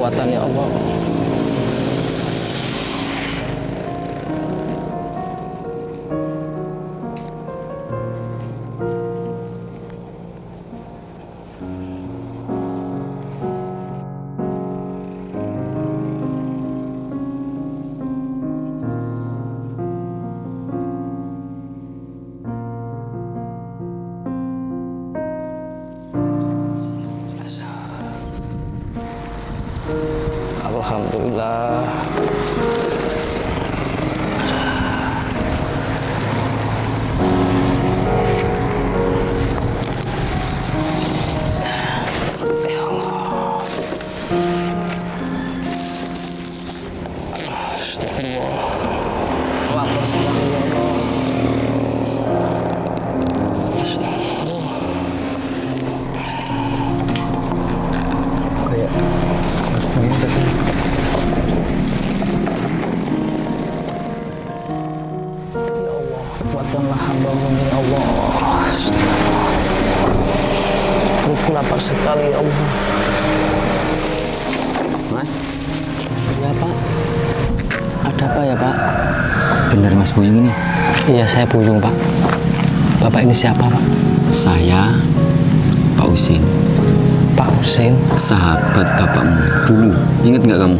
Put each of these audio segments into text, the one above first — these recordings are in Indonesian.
kekuatan ya Allah. Alhamdulillah. Ya Allah. Astagfirullah. Lapar sekali ya Allah. Astagfirullah. Kayak Mas Buyung tadi. Kuatkanlah hamba-Mu ya Allah. Aku lapar sekali ya Allah. Mas? Ya Pak. Ada apa ya Pak? Benar Mas Buyung ini? Iya saya Buyung Pak. Bapak ini siapa Pak? Saya Pak Usin. Pak Husin. Sahabat bapakmu dulu. Ingat nggak kamu?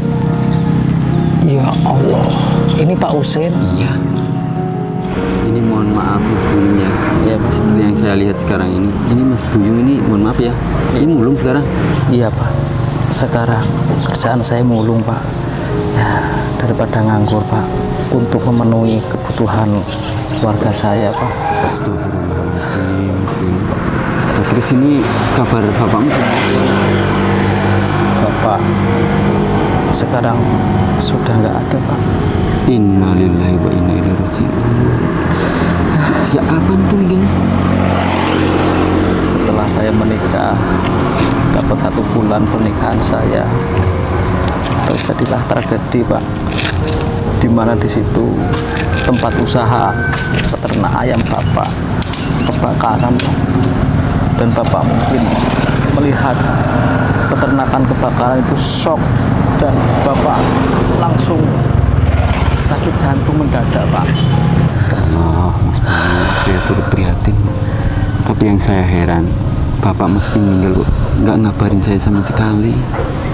Ya Allah. Ini Pak Husin. Iya. Ini mohon maaf Mas Buyung ya. Iya Mas. Seperti yang saya lihat sekarang ini. Ini Mas Buyung ini mohon maaf ya. Ini mulung sekarang. Iya Pak. Sekarang kerjaan saya mulung Pak. Ya daripada nganggur Pak. Untuk memenuhi kebutuhan keluarga saya Pak. Astagfirullahaladzim. Nah, terus ini kabar bapakmu? Bapak sekarang sudah nggak ada Pak. Innalillahi wa inna ilaihi raji'un. Sejak kapan itu nih? Setelah saya menikah, dapat 1 bulan pernikahan saya, terjadilah tragedi Pak, di mana di situ tempat usaha peternak ayam Bapak kebakaran Pak. Dan Bapak mungkin melihat peternakan kebakaran itu shock dan Bapak langsung sakit jantung mendadak Pak. Oh, Mas Buyung, saya turut prihatin Mas. Tapi yang saya heran, Bapak mesti meninggal kok nggak ngabarin saya sama sekali.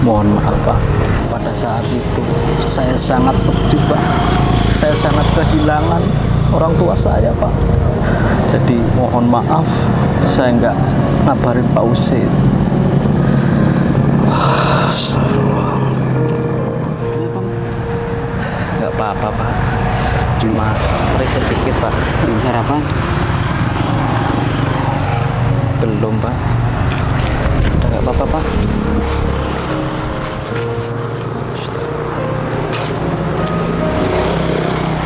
Mohon maaf Pak, pada saat itu saya sangat sedih Pak. Saya sangat kehilangan orang tua saya Pak. Jadi mohon maaf, saya nggak ngabarin Pak Usin. Kenapa Mas? Nggak apa-apa Pak, cuma periksa dikit Pak. Belum sarapan? Belum Pak. Udah nggak apa-apa Pak.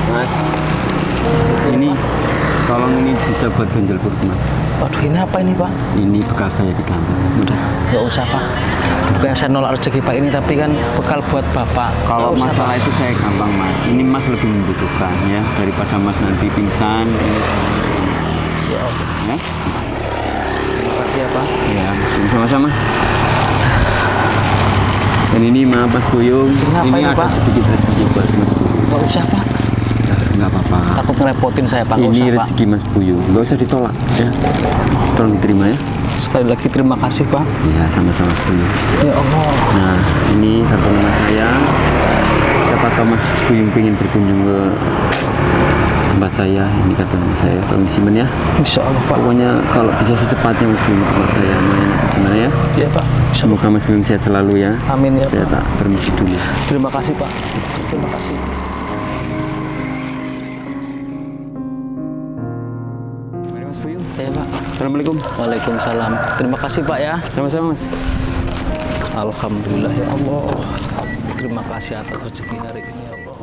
Mas, ini tolong ini bisa buat ganjel perut Mas. Waduh ini apa ini Pak? Ini bekal saya di kantor. Udah, nggak usah Pak. Bukan saya nolak rezeki Pak ini, tapi kan bekal buat Bapak. Kalau Nggak usah, masalah Pak. itu saya gampang Mas. Ini Mas lebih membutuhkan ya daripada Mas nanti pingsan. Ya Allah. Ya, Terima kasih ya Pak. ya Mas Buyung, sama-sama. Dan ini maaf Mas Buyung, Kenapa ini ini, ada Pak? sedikit rezeki buat Mas Buyung. Nggak usah Pak. Nggak apa-apa. Takut ngerepotin saya Pak. Nggak Ini usah Pak. rezeki Mas Buyung, nggak usah ditolak ya. Tolong diterima ya. Sekali lagi terima kasih Pak. Ya, sama-sama Mas Buyung. Ya Allah. Nah, ini kartu nama saya. Siapa tahu Mas Buyung pengen berkunjung ke tempat saya. Ini kartu nama saya. Tolong disimpan ya. Insya Allah Pak. Pokoknya kalau bisa secepatnya Mas Buyung ke tempat saya. Main apa gimana ya? Ya Pak. Insya Allah. Semoga Mas Buyung sehat selalu ya. Amin ya Saya Pak. tak permisi dulu. Terima kasih Pak. Terima kasih. Mari Mas Buyung. Ya Pak. Assalamualaikum. Waalaikumsalam. Terima kasih Pak ya. Sama-sama Mas. Alhamdulillah ya Allah. Terima kasih atas rezeki hari ini ya Allah.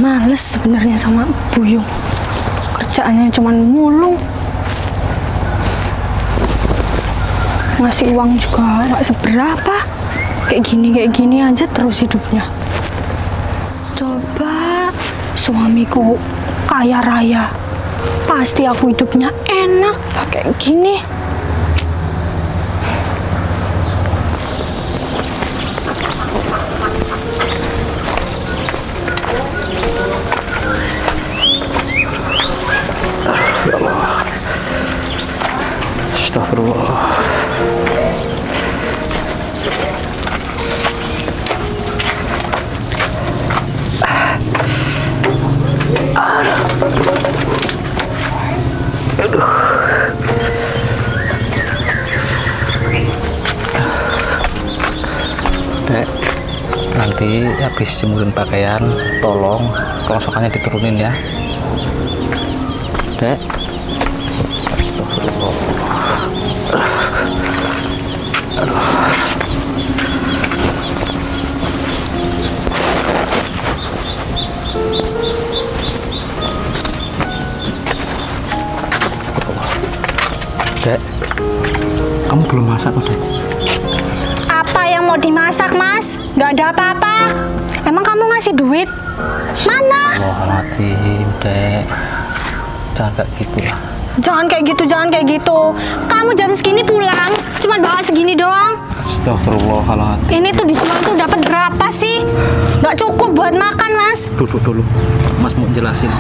males sebenarnya sama Buyung. Kerjaannya cuman mulung. Ngasih uang juga nggak seberapa. Kayak gini aja terus hidupnya. Coba suamiku kaya raya, pasti aku hidupnya enak kayak gini. Ya Allah. Astagfirullah. Aduh. Dek, nanti habis jemurin pakaian, tolong kerongsokannya diturunin ya. Dek. Astagfirullah. Aduh. Dek, kamu belum masak tuh, Dek? Apa yang mau dimasak, Mas? Nggak ada apa-apa. Emang kamu ngasih duit? Mana? Astagfirullahaladzim, Dek. Jangan kayak gitu lah. Jangan kayak gitu. Kamu jam segini pulang, cuma bawa segini doang. Astagfirullahaladzim. Ini tuh dijual tuh dapat berapa sih? Nggak cukup buat makan, Mas. Duduk dulu, Mas mau jelasin.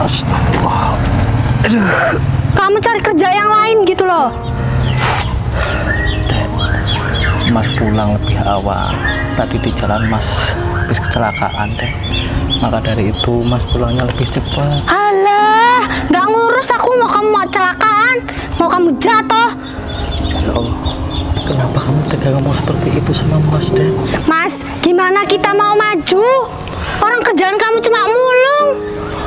Astagfirullah. Aduh. Kamu cari kerja yang lain gitu loh. Dek, Mas pulang lebih awal. Tadi di jalan Mas habis kecelakaan, Dek. Maka dari itu Mas pulangnya lebih cepat. Alah, nggak ngurus aku mau kamu mau kecelakaan, mau kamu jatuh. Ya Allah, kenapa kamu tega ngomong seperti itu sama Mas, Dek? Mas, gimana kita mau maju? Orang kerjaan kamu cuma mulung.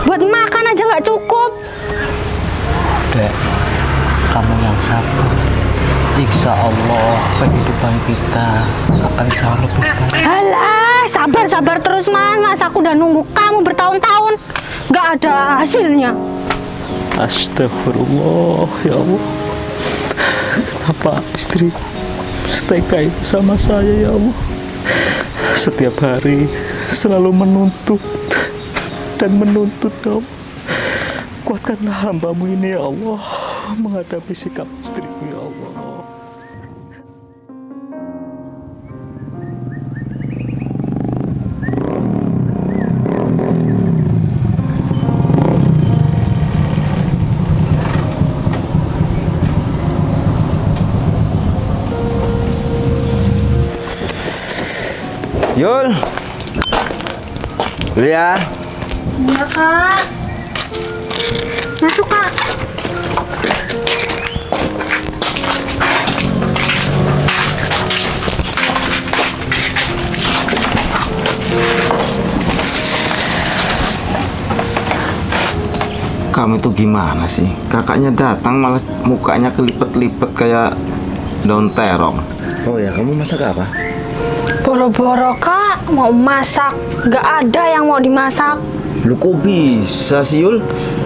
Buat makan aja nggak cukup. Dek, kamu yang sabar. Insya Allah kehidupan kita akan jauh lebih baik. Alah, sabar terus, Mas. Mas, aku udah nunggu kamu bertahun-tahun. Nggak ada hasilnya. Astagfirullah, ya Allah. Kenapa istri setega itu sama saya, ya Allah? Setiap hari selalu menuntut dan menuntut, ya Allah. Kuatkanlah hambamu ini, ya Allah, menghadapi sikap istriku, ya Allah. Yul, dulu ya. Iya, Kak. Masuk, Kak. Kamu itu gimana sih? Kakaknya datang malah mukanya kelipet-lipet kayak daun terong. Oh ya, kamu masak apa? Boro-boro, Kak, mau masak. Nggak ada yang mau dimasak. Lu kok bisa sih, Yul?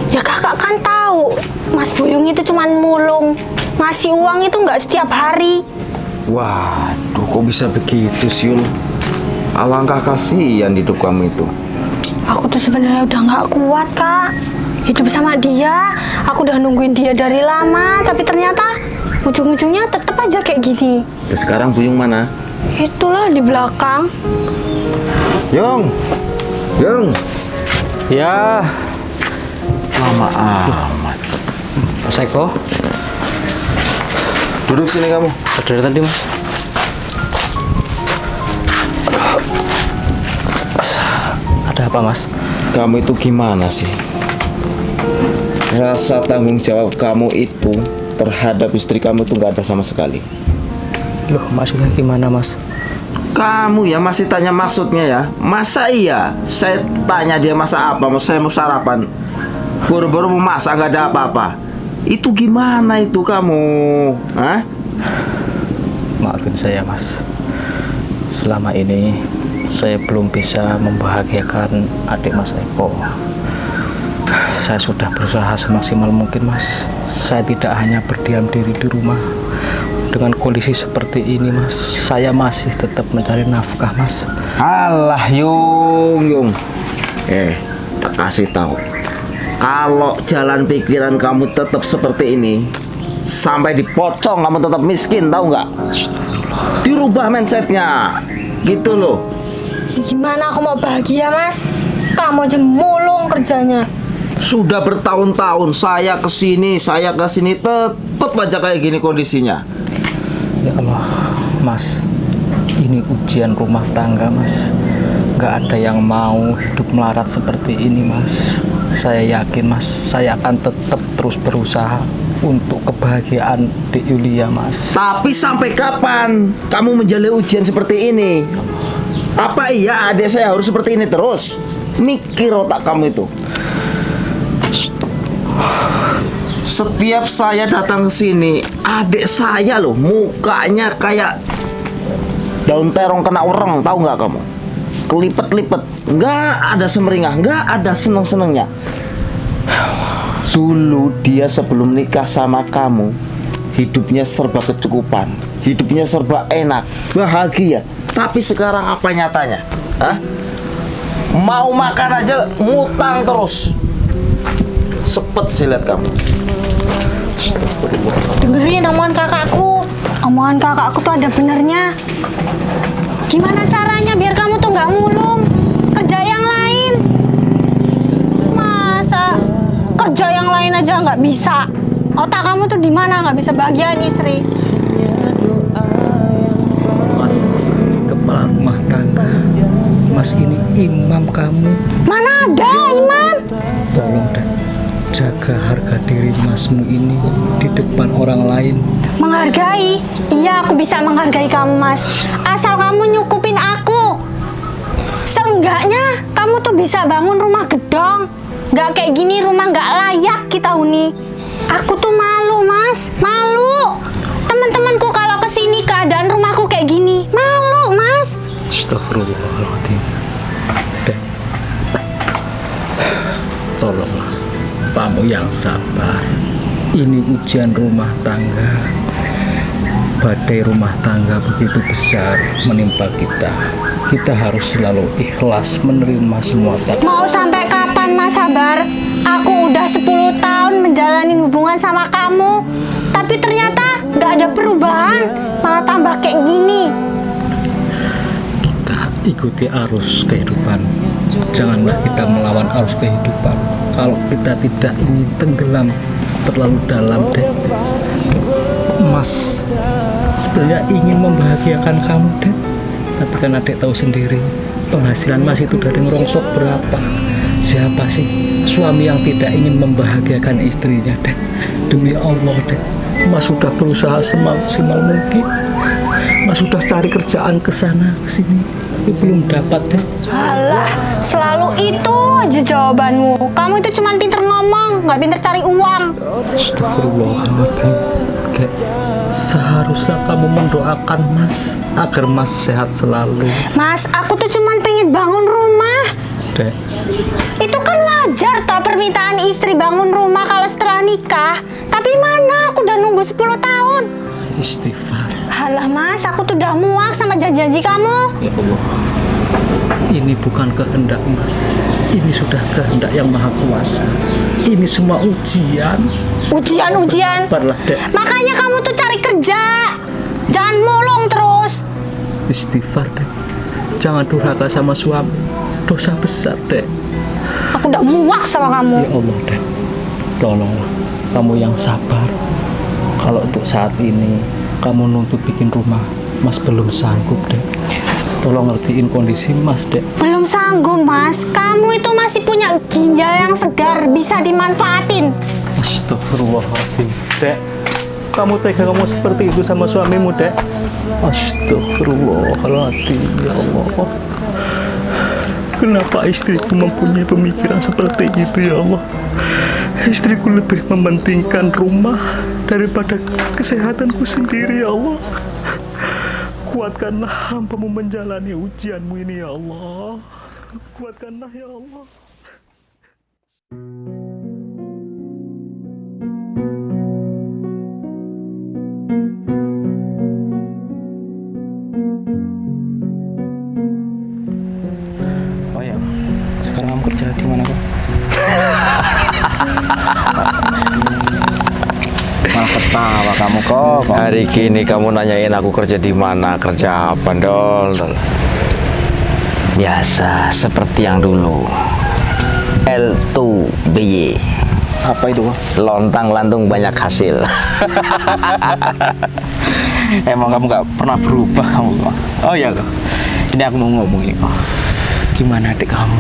Ya kakak kan tahu, Mas Buyung itu cuman mulung. Ngasih uang itu nggak setiap hari. Waduh, kok bisa begitu sih, Yul? Alangkah kasihan hidup kamu itu. Aku tuh sebenarnya udah nggak kuat, Kak. Hidup sama dia, aku udah nungguin dia dari lama, tapi ternyata ujung-ujungnya tetep aja kayak gini. Terus sekarang Buyung mana? Itulah di belakang. Yung! Yung! Ya, Lama amat. Mas Eko, Duduk sini kamu. dari tadi, Mas. Ada apa, Mas? Kamu itu gimana sih? Rasa tanggung jawab kamu itu terhadap istri kamu itu nggak ada sama sekali. Loh, maksudnya gimana, Mas? Kamu ya masih tanya maksudnya ya? Masa iya? Saya tanya dia masak apa? Saya mau sarapan. Buru-buru mau masak nggak ada apa-apa. Itu gimana itu kamu? Hah? Maafin saya, Mas. Selama ini saya belum bisa membahagiakan adik Mas Eko. Saya sudah berusaha semaksimal mungkin, Mas. Saya tidak hanya berdiam diri di rumah. Dengan kondisi seperti ini, Mas, saya masih tetap mencari nafkah, Mas. Alah Yung. Tak kasih tahu. Kalau jalan pikiran kamu tetap seperti ini, sampai dipocong kamu tetap miskin, tahu nggak? Dirubah mindsetnya, gitu loh. Gimana aku mau bahagia, Mas? Kamu aja mulung kerjanya. Sudah bertahun-tahun saya kesini tetap aja kayak gini kondisinya. Ya Allah, Mas, ini ujian rumah tangga, Mas. Nggak ada yang mau hidup melarat seperti ini, Mas. Saya yakin, Mas, saya akan tetap terus berusaha untuk kebahagiaan Dek Yulia, Mas. Tapi sampai kapan kamu menjalani ujian seperti ini? Apa iya adik saya harus seperti ini terus? Mikir otak kamu itu. Setiap saya datang ke sini, adik saya loh mukanya kayak daun terong kena ureng, tahu nggak kamu? Kelipet-lipet, nggak ada semeringah, nggak ada seneng-senengnya. Dulu dia sebelum nikah sama kamu, hidupnya serba kecukupan, hidupnya serba enak, bahagia. Tapi sekarang apa nyatanya? Hah? Mau makan aja ngutang terus. Sepet saya lihat kamu. Dengerin omongan kakakku. Omongan kakakku tuh ada benernya. Gimana caranya biar kamu tuh nggak mulung? Kerja yang lain. Masa kerja yang lain aja nggak bisa? Otak kamu tuh di mana nggak bisa bahagiain istri? Mas, kepala rumah tangga. Mas, ini imam kamu. Mana ada imam? Tolong deh, jaga harga diri Masmu ini di depan orang lain. Menghargai? Iya, aku bisa menghargai kamu, Mas. Asal kamu nyukupin aku. Seenggaknya kamu tuh bisa bangun rumah gedong. Nggak kayak gini rumah nggak layak kita huni. Aku tuh malu, Mas. Malu. Teman-temanku kalau kesini keadaan rumahku kayak gini. Malu, Mas. Astagfirullahaladzim. Dek, tolonglah, kamu yang sabar. Ini ujian rumah tangga. Badai rumah tangga begitu besar menimpa kita. Kita harus selalu ikhlas menerima semua takdir. Mau sampai kapan, Mas, sabar? Aku udah 10 tahun menjalani hubungan sama kamu. Tapi ternyata nggak ada perubahan. Malah tambah kayak gini. Kita ikuti arus kehidupan. Janganlah kita melawan arus kehidupan. Kalau kita tidak ingin tenggelam terlalu dalam, Dek. Mas sebenarnya ingin membahagiakan kamu, Dek. Tapi kan Adek tahu sendiri, penghasilan Mas itu dari ngerongsok berapa. Siapa sih suami yang tidak ingin membahagiakan istrinya, Dek? Demi Allah, Dek, Mas sudah berusaha semaksimal mungkin. Mas sudah cari kerjaan ke sana ke sini, tapi belum dapat, Dek. Alah, selalu itu aja jawabanmu. Kamu itu cuma pinter ngomong, nggak pinter cari uang. Astagfirullahaladzim, Dek. Seharusnya kamu mendoakan Mas agar Mas sehat selalu, Mas, aku tuh cuma pengen bangun rumah. Dek. Itu kan wajar toh permintaan istri bangun rumah kalau setelah nikah. Tapi mana aku udah nunggu 10 tahun. Istighfar. Halah, Mas, aku tuh udah muak sama janji-janji kamu. Ya Allah, ini bukan kehendak Mas, ini sudah kehendak yang maha kuasa. Ini semua ujian. Ujian-ujian. Sabarlah, Dek. Makanya kamu tuh cari kerja. Jangan mulung terus. Istighfar, Dek. Jangan durhaka sama suami. Dosa besar, Dek. Aku udah muak sama kamu. Ya Allah, Dek, tolonglah kamu yang sabar. Kalau untuk saat ini kamu nuntut bikin rumah, Mas belum sanggup, Dek. Tolong ngertiin kondisi Mas, Dek. Belum sanggup, Mas. Kamu itu masih punya ginjal yang segar, bisa dimanfaatin. Astagfirullahaladzim, Dek. Kamu tega ngomong seperti itu sama suamimu, Dek? Astagfirullahaladzim, ya Allah. Kenapa istriku mempunyai pemikiran seperti itu, ya Allah? Istriku lebih mementingkan rumah daripada kesehatanku sendiri, ya Allah. Kuatkanlah hamba-Mu menjalani ujianmu ini ya Allah. Kuatkanlah ya Allah. Oh ya, sekarang kamu kerja di mana kok? Malah ketawa kamu kok. Hari gini kamu nanyain aku kerja di mana, kerja apa, Dol? Biasa, seperti yang dulu. L2BY. Apa itu kok? Lontang lantung banyak hasil. Emang kamu nggak pernah berubah kamu kok. Oh ya kok. Ini aku mau ngomong ini kok. Gimana adik kamu?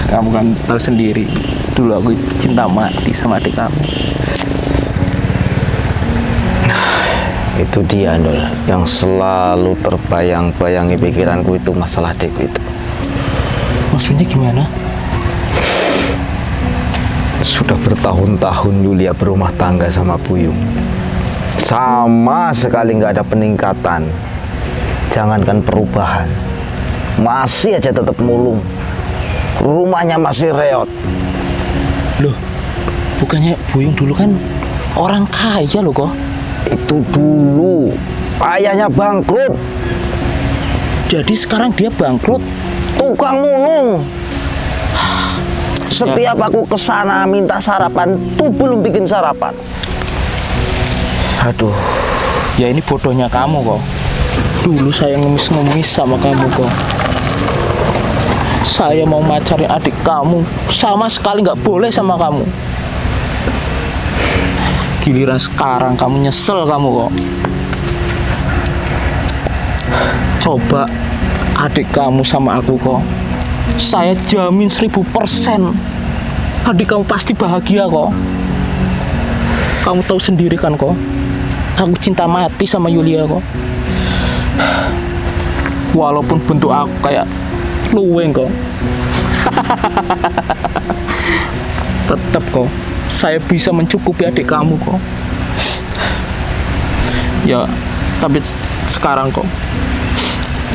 Kamu kan tahu sendiri. Dulu aku cinta mati sama adik kamu. Itu dia, Dol, yang selalu terbayang-bayangi pikiranku itu masalah adikku itu. Maksudnya gimana? Sudah bertahun-tahun Yulia berumah tangga sama Buyung. Sama sekali nggak ada peningkatan. Jangankan perubahan, masih aja tetap mulung. Rumahnya masih reot. Loh, bukannya Buyung dulu kan orang kaya loh kok. Itu dulu ayahnya bangkrut, Jadi sekarang dia bangkrut. tukang mulung. Setiap aku kesana minta sarapan, tuh belum bikin sarapan. Aduh, ya ini bodohnya kamu kok. Dulu saya ngemis-ngemis sama kamu kok. Saya mau macarin adik kamu, sama sekali nggak boleh sama kamu. Giliran sekarang kamu nyesel kamu kok. Coba adik kamu sama aku kok. Saya jamin 1000% adik kamu pasti bahagia kok. Kamu tahu sendiri kan kok, aku cinta mati sama Yulia kok. Walaupun bentuk aku kayak luweng kok. Tetap kok saya bisa mencukupi adik kamu kok. Ya, tapi sekarang kok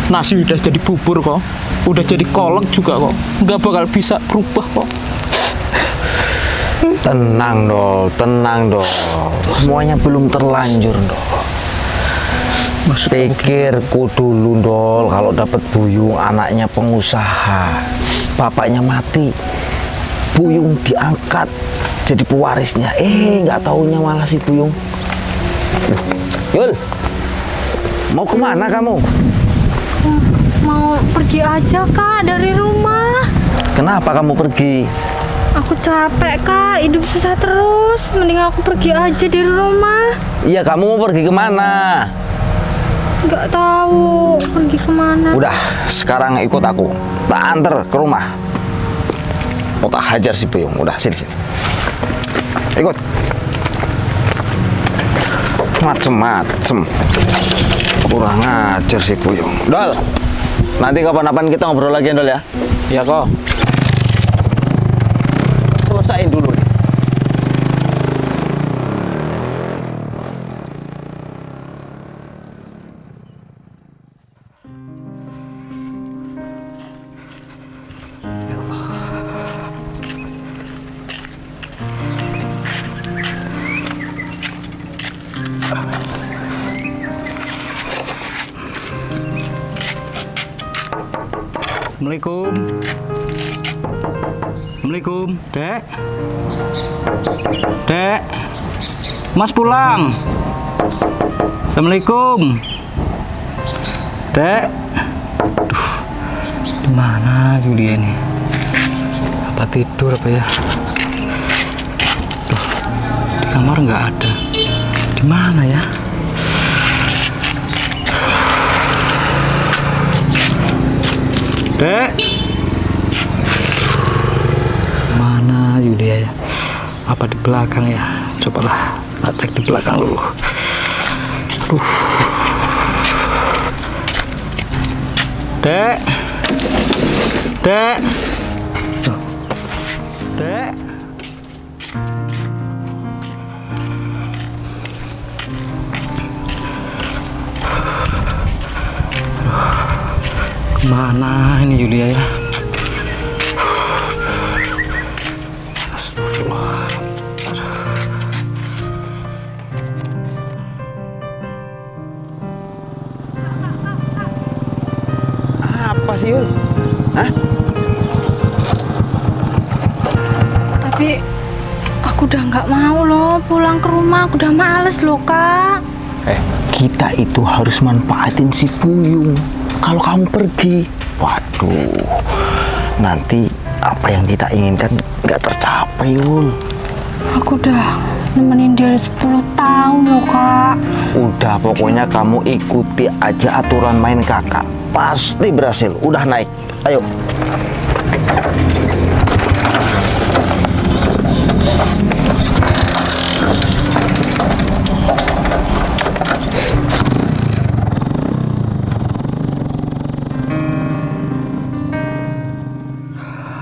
nasi udah jadi bubur kok, udah jadi kolak juga kok, nggak bakal bisa berubah kok. Tenang Dol, tenang Dol. Semuanya belum terlanjur Dol. Pikirku dulu Dol, kalau dapat Buyung anaknya pengusaha, bapaknya mati, Buyung diangkat jadi pewarisnya. Nggak taunya malah si Buyung. Yul, mau kemana kamu? Mau pergi aja kak dari rumah. Kenapa kamu pergi? Aku capek kak, hidup susah terus. Mending aku pergi aja dari rumah. Iya, kamu mau pergi kemana? Nggak tahu pergi kemana. Udah, sekarang ikut aku. Tak anter ke rumah. Mau tak hajar si Buyung. Udah, sini. Ikut. Macem-macem. Kurang ajar si Buyung. Dol, nanti kapan-kapan kita ngobrol lagi Dol ya. Ya kok. Selesain dulu nih. Assalamualaikum. Assalamualaikum, Dek. Dek. Mas pulang. Assalamualaikum. Dek. Aduh, di mana Yulia ini? Apa tidur apa ya? Duh, di kamar nggak ada. Di mana ya? Dek, mana Yulia ya? Apa di belakang ya? Cobalah, tak cek di belakang dulu. Aduh. Dek, Dek, Tuh. Dek. Mana ini Yulia ya? Astagfirullah. Apa sih Yul? Hah? Tapi aku udah nggak mau loh pulang ke rumah. Aku udah males loh, Kak. Kita itu harus manfaatin si Puyung. Kalau kamu pergi, waduh, nanti apa yang kita inginkan nggak tercapai, Yul. Aku udah nemenin dia 10 tahun loh, Kak. Udah, pokoknya kamu ikuti aja aturan main kakak. Pasti berhasil. Udah naik. Ayo.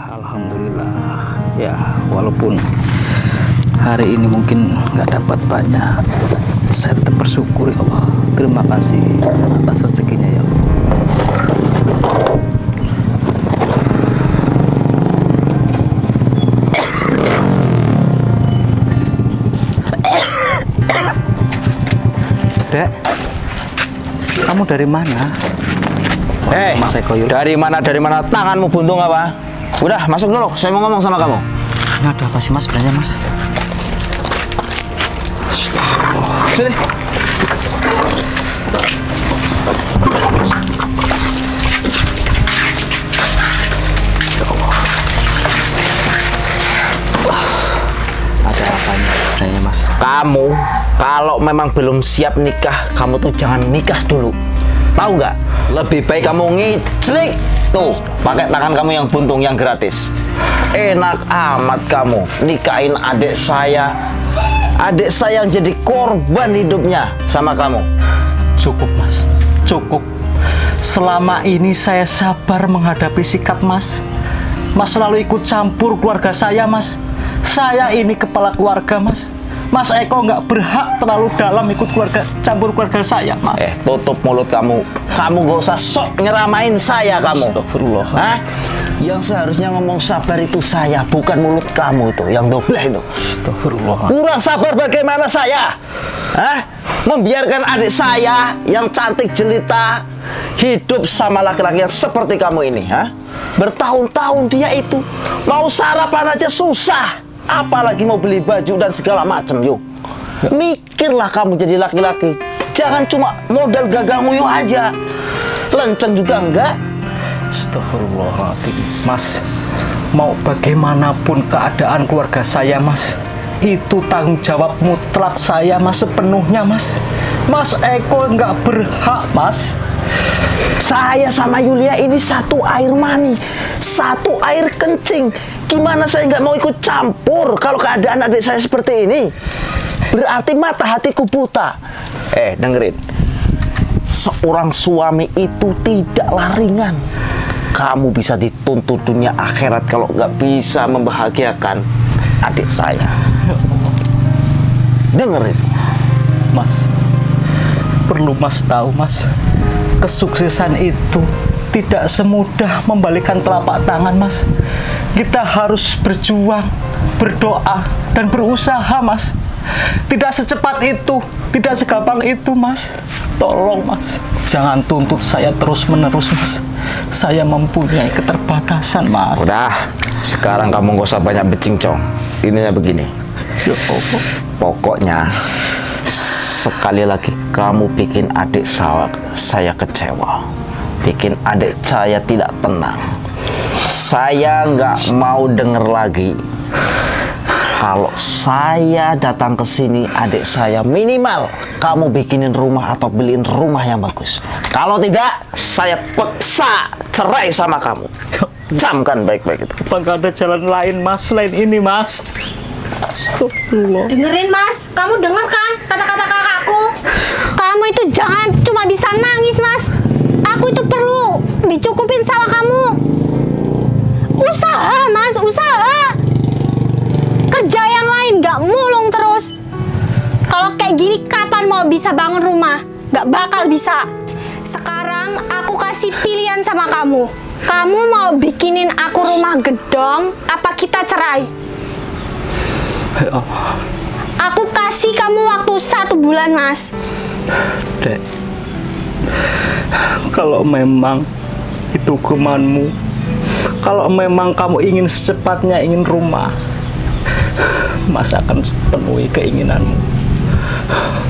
Alhamdulillah. Ya, walaupun hari ini mungkin nggak dapat banyak, saya tetap bersyukur ya Allah. Terima kasih atas rezekinya ya Allah. Dek, kamu dari mana? Mas Eko, Yul. dari mana tanganmu buntung apa? Udah, masuk dulu. Saya mau ngomong sama kamu. Ini ada apa sih Mas sebenarnya Mas? Sini. Ada apanya sebenarnya Mas? Kamu kalau memang belum siap nikah, kamu tuh jangan nikah dulu. Tahu nggak? Lebih baik kamu ngiclik tuh, pakai tangan kamu yang buntung yang gratis. Enak amat kamu nikahin adik saya. Adik saya yang jadi korban hidupnya sama kamu. Cukup Mas, cukup. Selama ini saya sabar menghadapi sikap Mas. Mas selalu ikut campur keluarga saya Mas. Saya ini kepala keluarga Mas. Mas Eko nggak berhak terlalu dalam ikut campur keluarga saya Mas. Tutup mulut kamu. Kamu gak usah sok nyeramain saya kamu. Astagfirullah. Hah? Yang seharusnya ngomong sabar itu saya, bukan mulut kamu itu yang dobel itu. Astagfirullah. Kurang sabar bagaimana saya? Hah? Membiarkan adik saya yang cantik jelita hidup sama laki-laki yang seperti kamu ini, hah? Bertahun-tahun dia itu mau sarapan aja susah, apalagi mau beli baju dan segala macam. Yuk, mikirlah kamu jadi laki-laki. Jangan cuma modal gagal nguyuh aja, lenceng juga enggak. Astagfirullahaladzim. Mas, mau bagaimanapun keadaan keluarga saya Mas, itu tanggung jawab mutlak saya Mas, sepenuhnya Mas. Mas Eko nggak berhak Mas. Saya sama Yulia ini satu air mani, satu air kencing. Gimana saya nggak mau ikut campur kalau keadaan adik saya seperti ini? Berarti mata hatiku buta. Dengerin. Seorang suami itu tidaklah ringan. Kamu bisa dituntut dunia akhirat kalau nggak bisa membahagiakan adik saya. Dengerin. Mas, perlu Mas tahu Mas, kesuksesan itu tidak semudah membalikan telapak tangan Mas. Kita harus berjuang, berdoa, dan berusaha Mas. Tidak secepat itu, tidak segampang itu Mas. Tolong Mas, jangan tuntut saya terus-menerus Mas. Saya mempunyai keterbatasan Mas. Udah, sekarang kamu gak usah banyak becincong. Ininya begini. Ya Allah. Pokoknya sekali lagi kamu bikin adik saya kecewa, bikin adik saya tidak tenang. Saya nggak mau denger lagi kalau saya datang ke sini adik saya, minimal kamu bikinin rumah atau beliin rumah yang bagus. Kalau tidak, saya paksa cerai sama kamu. Camkan baik-baik itu. Apa nggak ada jalan lain Mas selain ini Mas? Astagfirullah. Dengerin Mas, kamu denger kan kata-kata kakakku? Kamu itu jangan cuma bisa nangis Mas. Aku itu perlu dicukupin sama kamu. Usaha Mas, usaha. Kerja yang lain gak mulung terus. Kalau kayak gini kapan mau bisa bangun rumah? Gak bakal bisa. Sekarang aku aku kasih pilihan sama kamu. Kamu mau bikinin aku rumah gedong, apa kita cerai? Aku kasih kamu waktu 1 bulan, Mas. Dek, kalau memang itu kemauanmu, kalau memang kamu ingin secepatnya ingin rumah, Mas akan penuhi keinginanmu.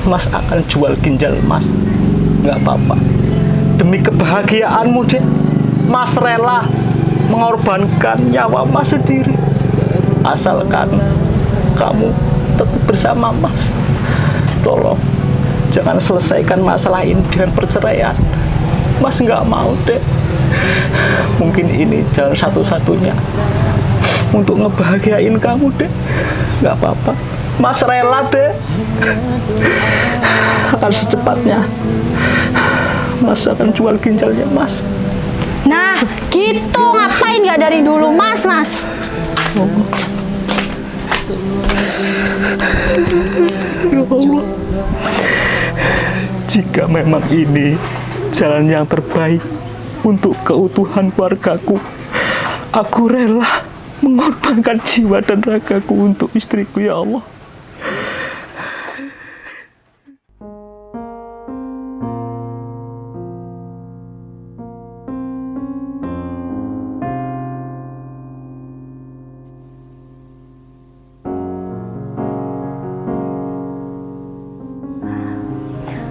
Mas akan jual ginjal Mas, nggak apa-apa. Demi kebahagiaanmu, Dek, Mas rela mengorbankan nyawa Mas sendiri, asalkan kamu tetap bersama Mas. Tolong jangan selesaikan masalah ini dengan perceraian. Mas nggak mau, Dek. Mungkin ini jalan satu-satunya untuk ngebahagiain kamu, Dek. Nggak apa-apa, Mas rela, Dek. Akan secepatnya Mas akan jual ginjalnya Mas. Nah, gitu. Ngapain nggak dari dulu, Mas? Ya Allah, jika memang ini jalan yang terbaik untuk keutuhan keluargaku, aku rela mengorbankan jiwa dan ragaku untuk istriku, ya Allah.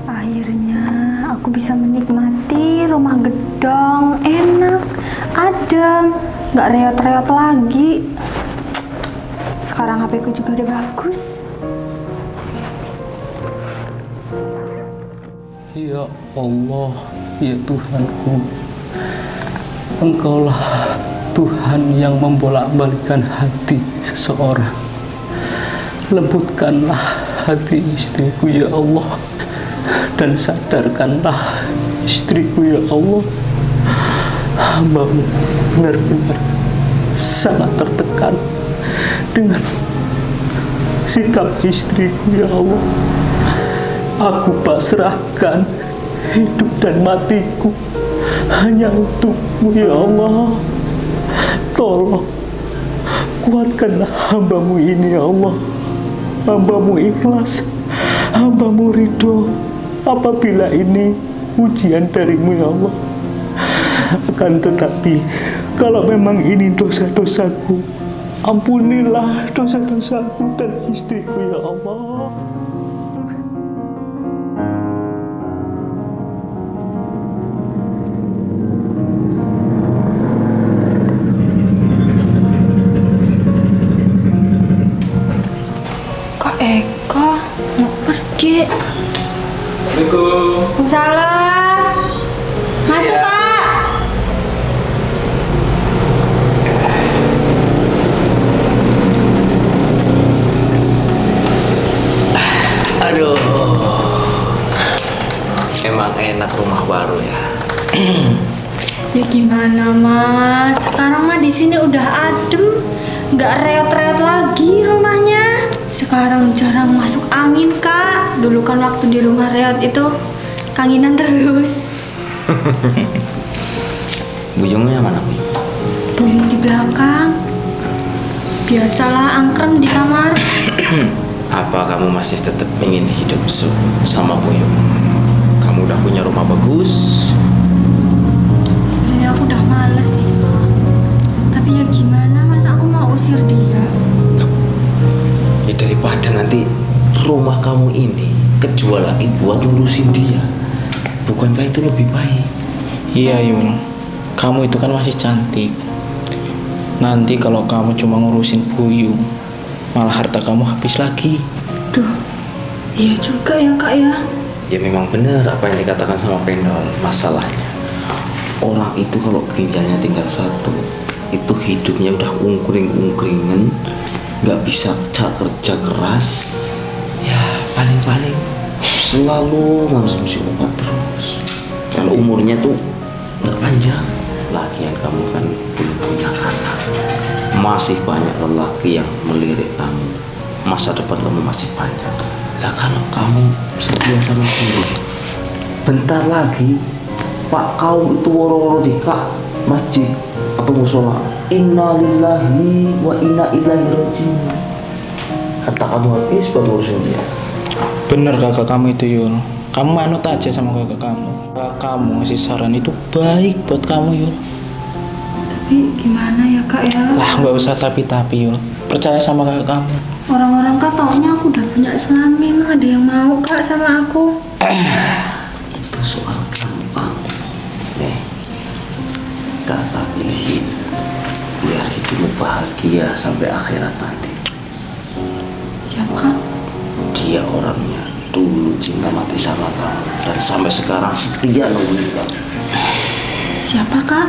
Akhirnya aku bisa menikmati rumah gedong, enak, adem, nggak reot-reot lagi. Sekarang HP ku juga udah bagus. Ya Allah, ya Tuhanku, Engkaulah Tuhan yang membolak-balikan hati seseorang. Lembutkanlah hati istriku, ya Allah, dan sadarkanlah istriku, ya Allah. Hamba-Mu benar-benar sangat tertekan dengan sikap istriku, ya Allah. Aku pasrahkan hidup dan matiku hanya untuk-Mu, ya Allah. Tolong kuatkanlah hamba-Mu ini, ya Allah. Hamba-Mu ikhlas, hamba-Mu ridho apabila ini ujian dari-Mu, ya Allah. Akan tetapi kalau memang ini dosa-dosaku, ampunilah dosa-dosaku dan istriku, ya Allah. Kak Eka mau pergi. Assalamualaikum. Salam. Masuk, Pak. Aduh, emang enak rumah baru ya. Ya gimana, Mas? Sekarang mah di sini udah adem, nggak reot-reot lagi rumahnya. Sekarang jarang masuk angin, Kak. Dulu kan waktu di rumah reot itu kanginan terus. Bujungnya mana, Bu? Buyung di belakang. Biasalah angkrem di kamar. Apa kamu masih tetap ingin hidup sama Buyung? Kamu udah punya rumah bagus? Sebenarnya aku udah males sih. Tapi ya gimana, masa aku mau usir dia? Ya daripada nanti rumah kamu ini kejual lagi buat ngurusin dia. Bukankah itu lebih baik? Iya Yung, kamu itu kan masih cantik. Nanti kalau kamu cuma ngurusin Buyung, malah harta kamu habis lagi. Duh, iya juga ya, Kak ya. Ya memang benar apa yang dikatakan sama Pendol. Masalahnya orang itu kalau ginjalnya tinggal satu, itu hidupnya udah ungkring-ungkringan, nggak bisa kerja keras. Ya paling-paling selalu konsumsi obat terus. Dan umurnya tuh nggak panjang. Lagian kamu kan belum punya anak. Masih banyak lelaki yang melirik kamu. Masa depan kamu masih panjang. Lah kalau kamu setia sama Buyung, bentar lagi Pak kaum itu woro-woro di masjid atau musola. Inna lillahi wa inna ilaihi rajiun. Harta kamu habis buat ngurusin dia. Bener kakak kamu itu Yul. Kamu manut aja sama kakak kamu. Kakak kamu ngasih saran itu baik buat kamu Yul. Tapi gimana ya kak ya? Lah nggak usah tapi Yul. Percaya sama kakak kamu. Orang-orang kan taunya aku udah punya suami, emang ada yang mau kak sama aku? Itu soal gampang. Nih, kakak pilihin biar hidupmu bahagia sampai akhirat nanti. Siapa kak? Dia orangnya dulu cinta mati sama kamu dan sampai sekarang setia nungguin kamu. Siapa kak?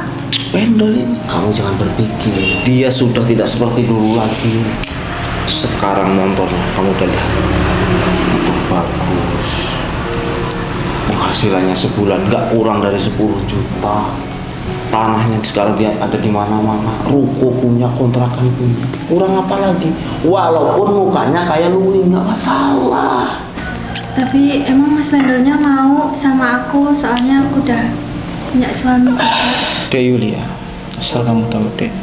Pendol ini. Kamu jangan berpikir dia sudah tidak seperti dulu lagi. Sekarang motornya kamu udah lihat, itu bagus. Penghasilannya sebulan nggak kurang dari 10 juta. Tanahnya sekarang dia ada di mana-mana. Ruko punya, kontrakan punya. Kurang apa lagi? Walaupun mukanya kayak Luwi nggak masalah. Tapi emang Mas Pendolnya mau sama aku, soalnya aku udah punya suami juga. Dek Yulia, asal kamu tahu Dek,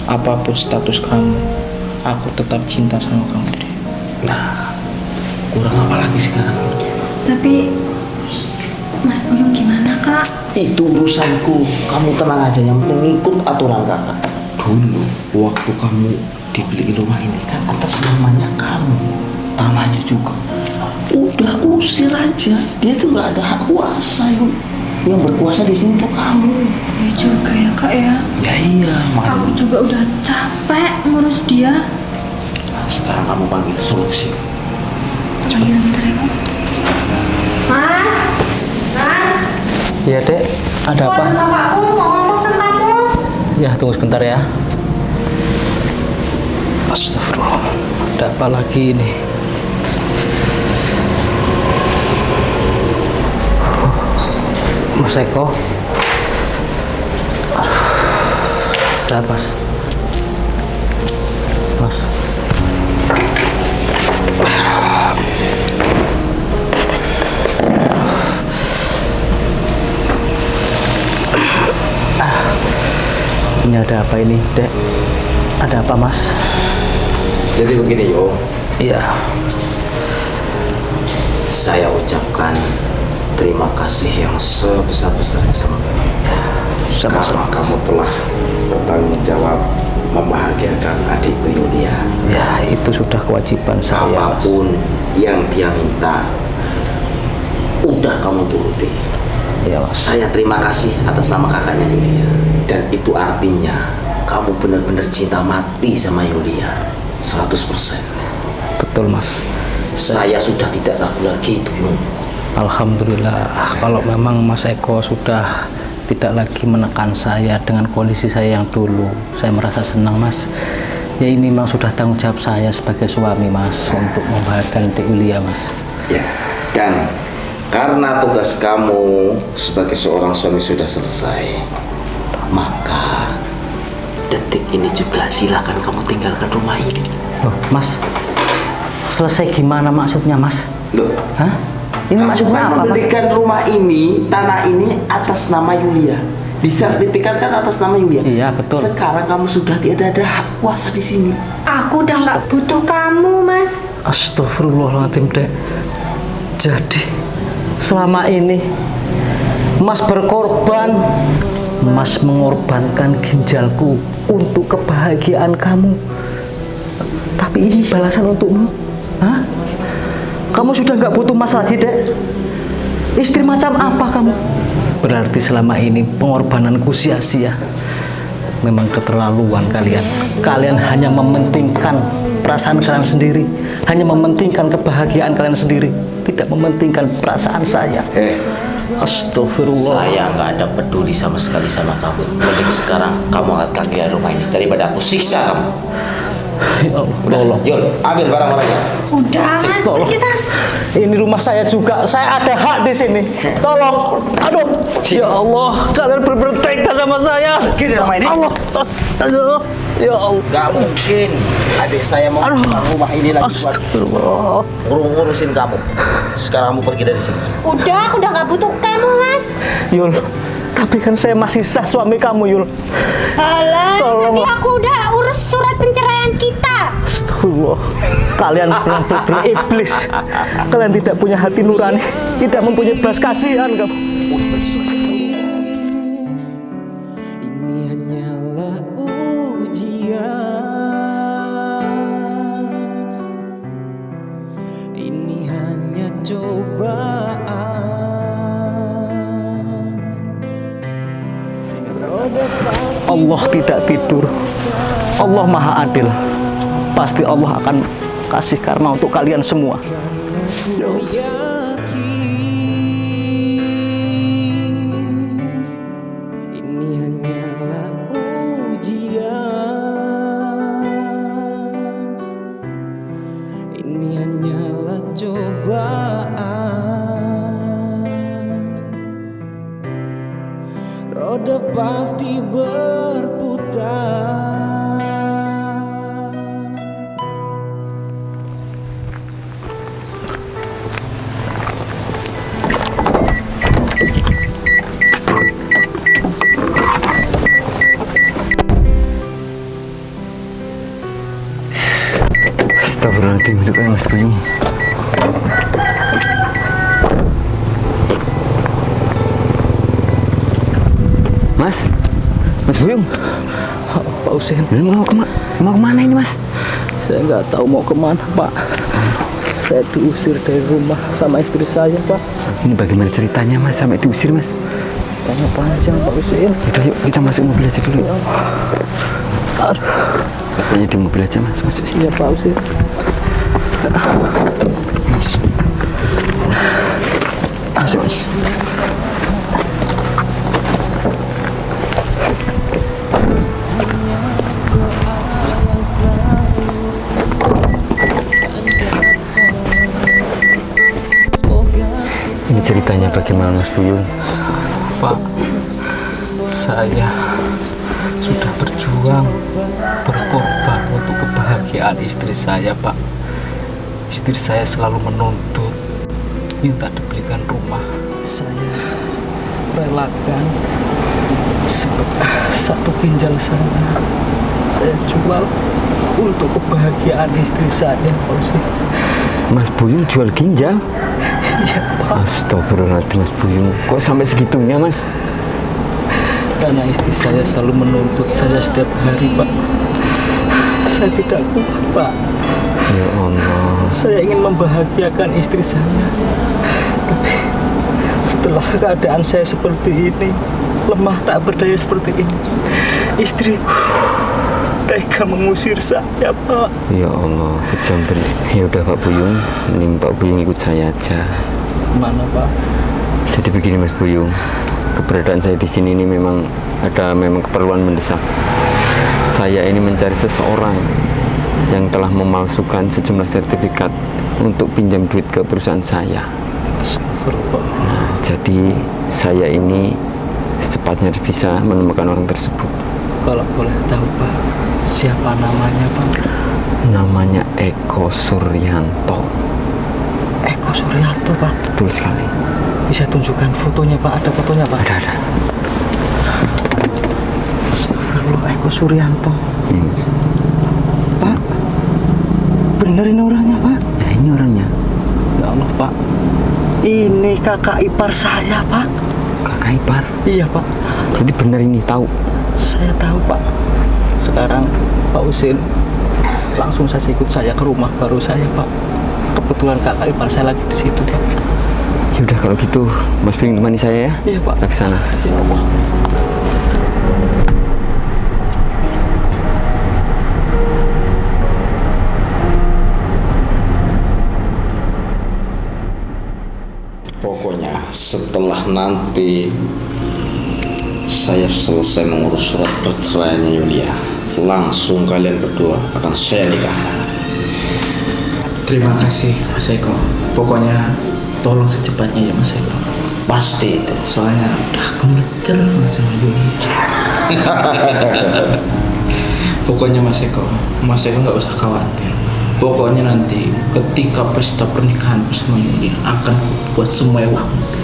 apapun status kamu, aku tetap cinta sama kamu Dek. Nah, kurang apa lagi sekarang? Tapi Mas Buyung gimana kak? Itu urusanku. Kamu tenang aja, yang penting ikut aturan kakak. Dulu waktu kamu dibeliin rumah ini kan atas namanya kamu, tanahnya juga. Udah usir aja, dia tuh nggak ada hak kuasa yuk. Yang berkuasa di sini tuh kamu. Ya juga ya kak ya. Ya iya, Aku juga udah capek ngurus dia. Sekarang kamu panggil solusi. Panggil bentar ya kak. Mas, Mas. Ya dek, ada apa? Waduh, kakakku mau ngomong sama kamu. Ya tunggu sebentar ya. Astagfirullah, ada apa lagi ini? Mas Eko, sehat mas. Mas. Ini ada apa ini, Dek? Ada apa, Mas? Jadi begini yo, Iya. saya ucapkan terima kasih yang sebesar-besarnya sama kamu. Sama-sama. Karena kamu telah bertanggung jawab membahagiakan adikku Yulia. Ya, itu sudah kewajiban saya, Mas. Apapun yang dia minta, udah kamu turuti. Iya, Mas. Saya terima kasih atas nama kakaknya Yulia. Dan itu artinya kamu benar-benar cinta mati sama Yulia 100%. Betul, Mas. Saya sudah tidak ragu lagi itu, Yung. Alhamdulillah, kalau memang Mas Eko sudah tidak lagi menekan saya dengan kondisi saya yang dulu, saya merasa senang, Mas. Ya ini memang sudah tanggung jawab saya sebagai suami, Mas, untuk membahagiakan Dek Yulia, Mas. Ya, dan karena tugas kamu sebagai seorang suami sudah selesai, maka detik ini juga silakan kamu tinggalkan rumah ini. Loh, Mas, selesai gimana maksudnya, Mas? Loh, Hah? Ini kamu maksudnya kan apa, Mas? membelikan rumah ini, tanah ini atas nama Yulia. Disertifikatkan atas nama Yulia. Iya, betul. Sekarang kamu sudah tidak ada hak kuasa di sini. Aku udah nggak butuh kamu, Mas. Astagfirullahaladzim, Dek. Jadi selama ini Mas berkorban, Mas mengorbankan ginjalku untuk kebahagiaan kamu. Tapi ini balasan untukmu. Hah? Kamu sudah nggak butuh Mas lagi, Dek. Istri macam apa kamu? Berarti selama ini pengorbananku sia-sia. Memang keterlaluan kalian. Kalian hanya mementingkan perasaan kalian sendiri, hanya mementingkan kebahagiaan kalian sendiri, tidak mementingkan perasaan saya. Astagfirullah. Saya nggak ada peduli sama sekali sama kamu. Mending sekarang kamu angkat kaki dari rumah ini daripada aku siksa kamu. Ya Allah, Udah, tolong. yuk, ambil barang-barangnya. Udah, Mas. Tolong. Pergi sana. Ini rumah saya juga. Saya ada hak di sini. Tolong. Aduh. Ya Allah, kalian benar-benar tega sama saya. Pergi dari rumah ini. Allah. Aduh. Ya Allah. Gak mungkin adik saya mau pulang rumah ini lagi buat Astagfirullah. ngurusin kamu. Sekarang kamu pergi dari sini. Udah, aku udah nggak butuh kamu, Mas. Yul, tapi kan saya masih sah suami kamu, Yul. Alah, Tolong. nanti aku udah urus surat penceraian kita. Astagfirullah. Kalian putri iblis. Kalian tidak punya hati nurani, tidak mempunyai belas kasihan kamu. Ini hanyalah ujian, ini hanya cobaan. Roda pasti Allah tidak tidur. Allah Maha Adil. Pasti Allah akan kasih karma untuk kalian semua. Ya Allah. ini hanyalah ujian, ini hanyalah cobaan. Roda pasti berputar. Astagfirullahaladzim, itu kayak Mas Buyung. Mas Buyung, Pak Husin, ini mau kemana ini Mas? saya nggak tahu mau kemana, Pak. Saya diusir dari rumah sama istri saya, Pak. Ini bagaimana ceritanya Mas sampai diusir Mas? Tanya panjang, Pak Husin. Udah yuk kita masuk mobil aja dulu. Aduh. Kayaknya di mobil aja Mas, masuk sini. Iya, Pak Husin. Mas. Masuk Mas. Ini ceritanya bagaimana Mas Buyung? Pak, saya sudah berjuang, berkorban untuk kebahagiaan istri saya, Pak. Istri saya selalu menuntut, minta dibelikan rumah. Saya relakan satu ginjal saya jual untuk kebahagiaan istri saya, Pak Ustaz. Mas Buyung jual ginjal? Iya, Pak. Astagfirullahaladzim Mas Buyung, kok sampai segitunya Mas? Karena istri saya selalu menuntut saya setiap hari, Pak. Saya tidak kuat, Pak. Ya Allah. Saya ingin membahagiakan istri saya. Tapi setelah keadaan saya seperti ini, lemah tak berdaya seperti ini, istriku tega mengusir saya, Pak. Ya Allah, kejam bener. Ya udah Pak Buyung, mending Pak Buyung ikut saya aja. Mana, Pak? Jadi begini Mas Buyung, keberadaan saya di sini ini memang keperluan mendesak. Saya ini mencari seseorang yang telah memalsukan sejumlah sertifikat untuk pinjam duit ke perusahaan saya. Astagfirullah. Nah, jadi saya ini secepatnya bisa menemukan orang tersebut. Kalau boleh tahu, Pak, siapa namanya, Pak? Namanya Eko Suryanto. Eko Suryanto, Pak. Betul sekali. Bisa tunjukkan fotonya, Pak? Ada fotonya, Pak? Ada. Astagfirullah, Eko Suryanto. Pak, bener ini orangnya, Pak? Nah ini orangnya. Ya Allah, Pak. Ini kakak ipar saya, Pak. Kakak ipar. Iya, Pak. Jadi benar ini tahu. Saya tahu, Pak. Sekarang Pak Husin langsung saja ikut saya ke rumah baru saya, Pak. Kebetulan kakak ipar saya lagi di situ, Pak. Ya udah kalau gitu Mas Buyung temani saya ya. Iya, Pak. Kita ke sana. Ya Allah. Pokoknya setelah nanti saya selesai mengurus surat perceraiannya Yulia, langsung kalian berdua akan saya nikahkan. Terima kasih Mas Eko. Pokoknya tolong secepatnya ya Mas Eko. Pasti itu. Soalnya udah kemecer banget sama Yuli. Pokoknya Mas Eko nggak usah khawatir. Pokoknya nanti ketika pesta pernikahanku sama Yuni akan buat semewah mungkin.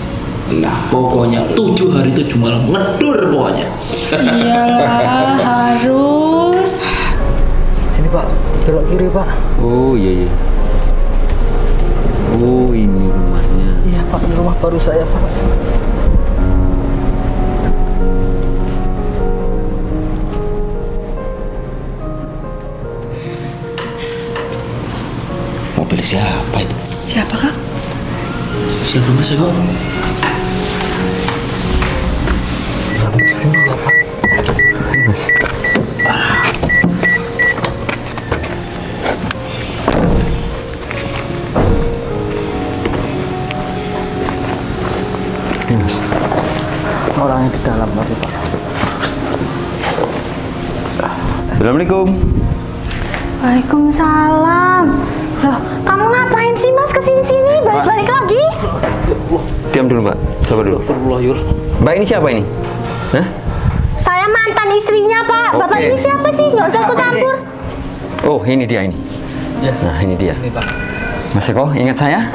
Nah, pokoknya 7 hari 7 malam ngedur pokoknya. Iyalah, harus. Sini Pak, belok kiri Pak. Oh iya iya. Oh ini rumahnya. Iya Pak, ini rumah baru saya Pak. Mobil siapa itu? Siapa kak? Siapa Mas Eko? Mas. Ini Mas. Orangnya di dalam tadi Pak. Assalamualaikum. Waalaikumsalam. Loh, kamu ngapain sih Mas kesini-sini? Balik-balik lagi? Diam dulu Mbak. Sabar dulu. Mbak ini siapa ini? Hah? Saya mantan istrinya Pak. Bapak Oke. ini siapa sih? Nggak usah ikut campur. Oh ini dia ini. Ya. Nah ini dia. Ini Pak. Mas Eko ingat saya?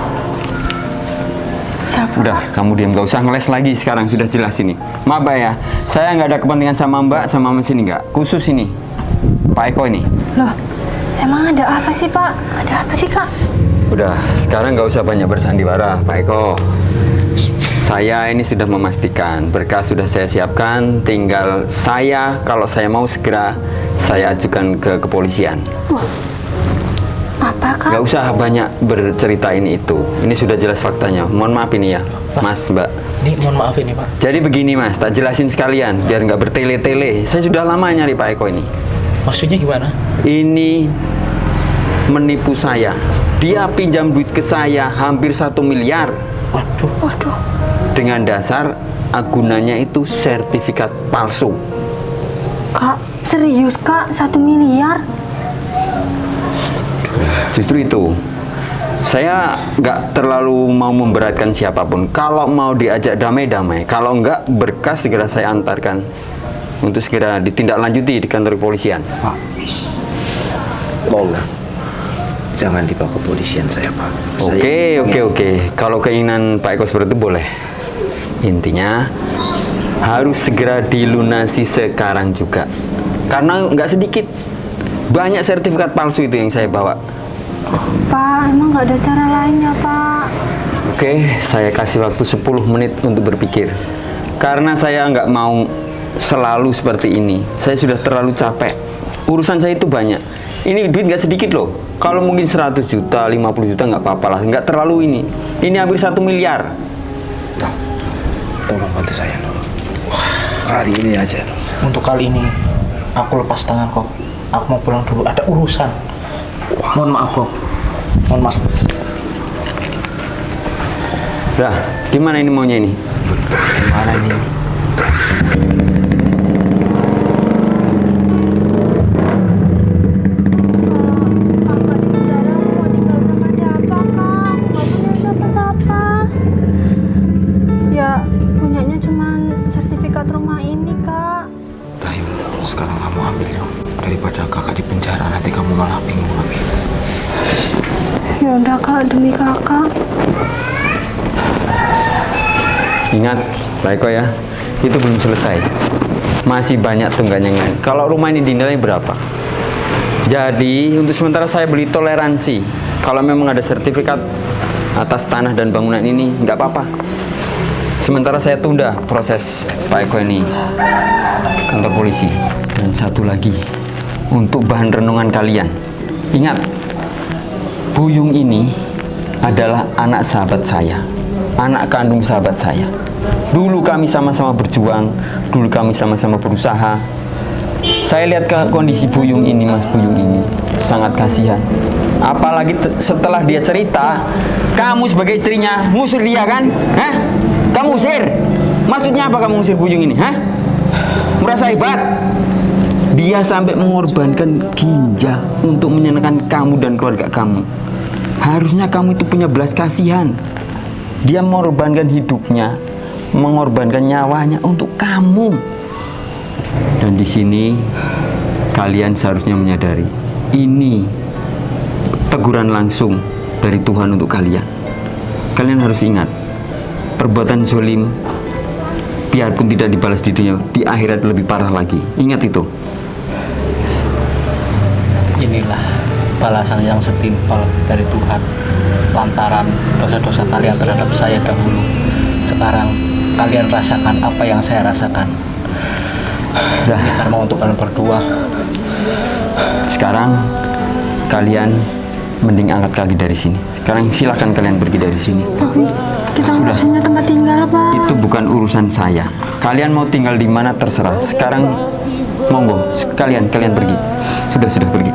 Siapa? Udah, kamu diam, gak usah ngeles lagi sekarang, sudah jelas ini. Maaf Mbak ya, saya nggak ada kepentingan sama Mbak, sama Mas ini nggak. Khusus ini, Pak Eko ini. Loh, emang ada apa sih Pak? Ada apa sih Kak? Udah, sekarang nggak usah banyak bersandiwara, Pak Eko. Saya ini sudah memastikan, berkas sudah saya siapkan, tinggal saya, kalau saya mau segera, saya ajukan ke kepolisian. Apa Kak? Nggak usah banyak bercerita ini itu. Ini sudah jelas faktanya. Mohon maaf ini ya, Mas, Mbak. Ini mohon maaf ini Pak. Jadi begini Mas, tak jelasin sekalian biar nggak bertele-tele. Saya sudah lama nyari Pak Eko ini. Maksudnya gimana? Ini menipu saya. Dia pinjam duit ke saya hampir 1 miliar. Waduh. Dengan dasar agunannya itu sertifikat palsu. Kak, serius Kak? 1 miliar? Justru itu, saya nggak terlalu mau memberatkan siapapun. Kalau mau diajak damai-damai, kalau nggak berkas segera saya antarkan untuk segera ditindaklanjuti di kantor kepolisian. Tolong jangan dibawa ke polisian saya Pak. Oke. Kalau keinginan Pak Eko seperti itu boleh. Intinya harus segera dilunasi sekarang juga. Karena nggak sedikit, banyak sertifikat palsu itu yang saya bawa. Pak, emang nggak ada cara lain ya Pak? Oke, saya kasih waktu 10 menit untuk berpikir. Karena saya nggak mau selalu seperti ini. Saya sudah terlalu capek. Urusan saya itu banyak. Ini duit nggak sedikit loh. Kalau mungkin 100 juta, 50 juta nggak apa-apa lah. Nggak terlalu ini. Ini hampir 1 miliar. Tolong bantu saya dong. Kali ini aja dong. Untuk kali ini aku lepas tangan kok. Aku mau pulang dulu, ada urusan. Mohon maaf kok. Mohon maaf. Dah, gimana ini maunya ini? Mana ini? Kakak di penjara mau tinggal sama siapa Kak? Aku nggak punya siapa-siapa. Ya, punyanya cuman sertifikat rumah ini Kak. Ayo, sekarang kamu ambil dong. Daripada kakak di penjara nanti kamu malah bingung lagi. Ya udah Kak, demi Kakak. Ingat, Pak Eko ya, itu belum selesai. Masih banyak tunggangan yang lain. Kalau rumah ini dinilai berapa? Jadi, untuk sementara saya beli toleransi. Kalau memang ada sertifikat atas tanah dan bangunan ini, nggak apa-apa. Sementara saya tunda proses Pak Eko ini kantor polisi. Dan satu lagi, untuk bahan renungan kalian. Ingat, Buyung ini adalah anak sahabat saya, anak kandung sahabat saya. Dulu kami sama-sama berjuang, dulu kami sama-sama berusaha. Saya lihat ke kondisi Buyung ini, Mas Buyung ini, sangat kasihan. Apalagi setelah dia cerita, kamu sebagai istrinya ngusir dia kan? Hah? Kamu usir? Maksudnya apa kamu ngusir Buyung ini? Hah? Merasa hebat? Dia sampai mengorbankan ginjal untuk menyenangkan kamu dan keluarga kamu. Harusnya kamu itu punya belas kasihan. Dia mengorbankan hidupnya, mengorbankan nyawanya untuk kamu. Dan di sini kalian seharusnya menyadari ini teguran langsung dari Tuhan untuk kalian. Kalian harus ingat, perbuatan zolim biarpun tidak dibalas di dunia, di akhirat lebih parah lagi. Ingat itu. Inilah balasan yang setimpal dari Tuhan lantaran dosa-dosa kalian terhadap saya dahulu. Sekarang kalian rasakan apa yang saya rasakan. Ini karma untuk kalian berdua. Sekarang kalian mending angkat kaki dari sini. Sekarang silakan kalian pergi dari sini. Kita Sudah. urusannya tempat tinggal, Pak. Itu bukan urusan saya. Kalian mau tinggal di mana terserah. Sekarang monggo, kalian pergi. Sudah pergi.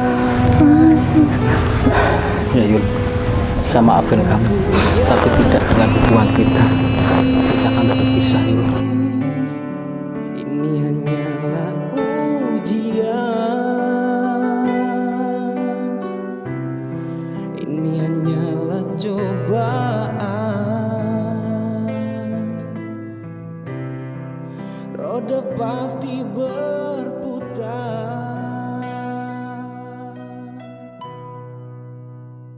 Ya Yul, saya maafin kamu, tapi tidak dengan hubungan kita. Kita akan berpisah Yul. Ini hanyalah ujian, ini hanyalah cobaan. Roda pasti